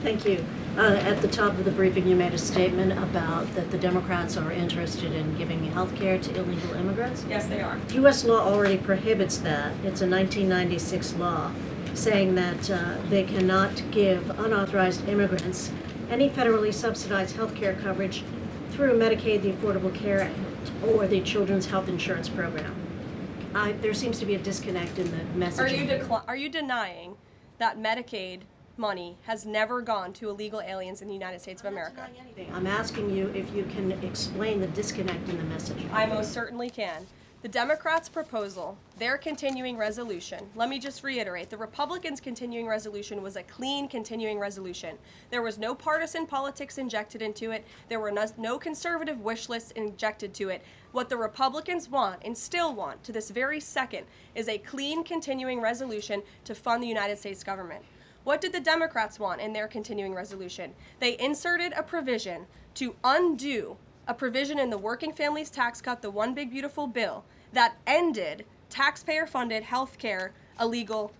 Thank you. At the top of the briefing, you made a statement about that the Democrats are interested in giving health care to illegal immigrants. Yes, they are. U.S. law already prohibits that. It's a 1996 law saying that they cannot give unauthorized immigrants any federally subsidized health care coverage through Medicaid, the Affordable Care Act, or the Children's Health Insurance Program. There seems to be a disconnect in the messaging. Are you denying that Medicaid money has never gone to illegal aliens in the United States of America? I'm asking you if you can explain the disconnect in the messaging. I most certainly can. The Democrats' proposal, their continuing resolution, let me just reiterate, the Republicans' continuing resolution was a clean continuing resolution. There was no partisan politics injected into it. There were no conservative wish lists injected to it. What the Republicans want, and still want to this very second, is a clean continuing resolution to fund the United States government. What did the Democrats want in their continuing resolution? They inserted a provision to undo a provision in the Working Families Tax Cut, the One Big Beautiful Bill, that ended taxpayer-funded health care illegal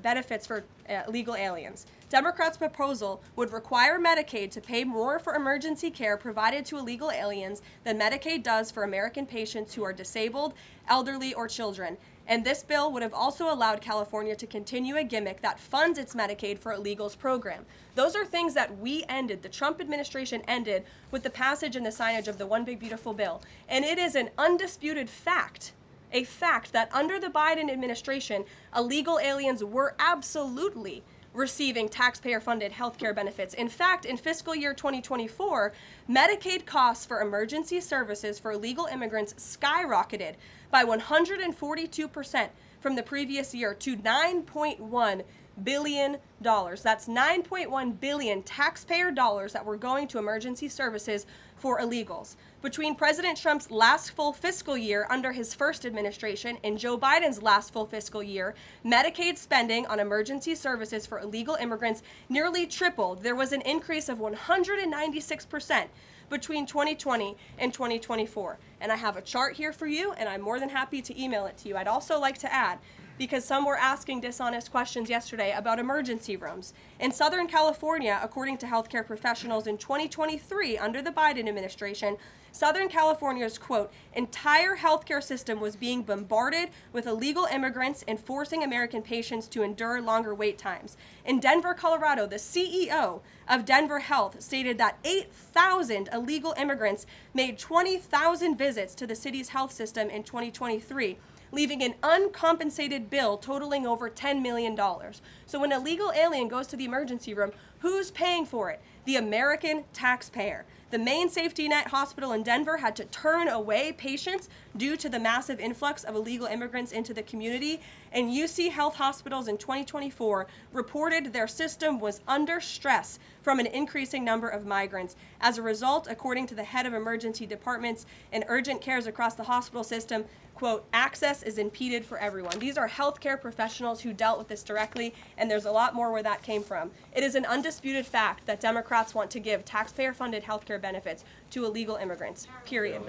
benefits for illegal aliens. Democrats' proposal would require Medicaid to pay more for emergency care provided to illegal aliens than Medicaid does for American patients who are disabled, elderly, or children. And this bill would have also allowed California to continue a gimmick that funds its Medicaid for Illegals program. Those are things that we ended, the Trump administration ended, with the passage and the signage of the One Big Beautiful Bill. And it is an undisputed fact, a fact that under the Biden administration, illegal aliens were absolutely receiving taxpayer-funded health care benefits. In fact, in fiscal year 2024, Medicaid costs for emergency services for illegal immigrants skyrocketed by 142% from the previous year to $9.1 billion. That's $9.1 billion taxpayer dollars that were going to emergency services for illegals. Between President Trump's last full fiscal year under his first administration and Joe Biden's last full fiscal year, Medicaid spending on emergency services for illegal immigrants nearly tripled. There was an increase of 196% between 2020 and 2024. And I have a chart here for you, and I'm more than happy to email it to you. I'd also like to add, because some were asking dishonest questions yesterday about emergency rooms. In Southern California, according to healthcare professionals in 2023, under the Biden administration, Southern California's, quote, entire healthcare system was being bombarded with illegal immigrants and forcing American patients to endure longer wait times. In Denver, Colorado, the CEO of Denver Health stated that 8,000 illegal immigrants made 20,000 visits to the city's health system in 2023. Leaving an uncompensated bill totaling over $10 million. So when an illegal alien goes to the emergency room, who's paying for it? The American taxpayer. The main safety net hospital in Denver had to turn away patients due to the massive influx of illegal immigrants into the community. And UC Health Hospitals in 2024 reported their system was under stress from an increasing number of migrants. As a result, according to the head of emergency departments and urgent cares across the hospital system, quote, access is impeded for everyone. These are healthcare professionals who dealt with this directly, and there's a lot more where that came from. It is an undisputed fact that Democrats want to give taxpayer-funded healthcare benefits to illegal immigrants, period.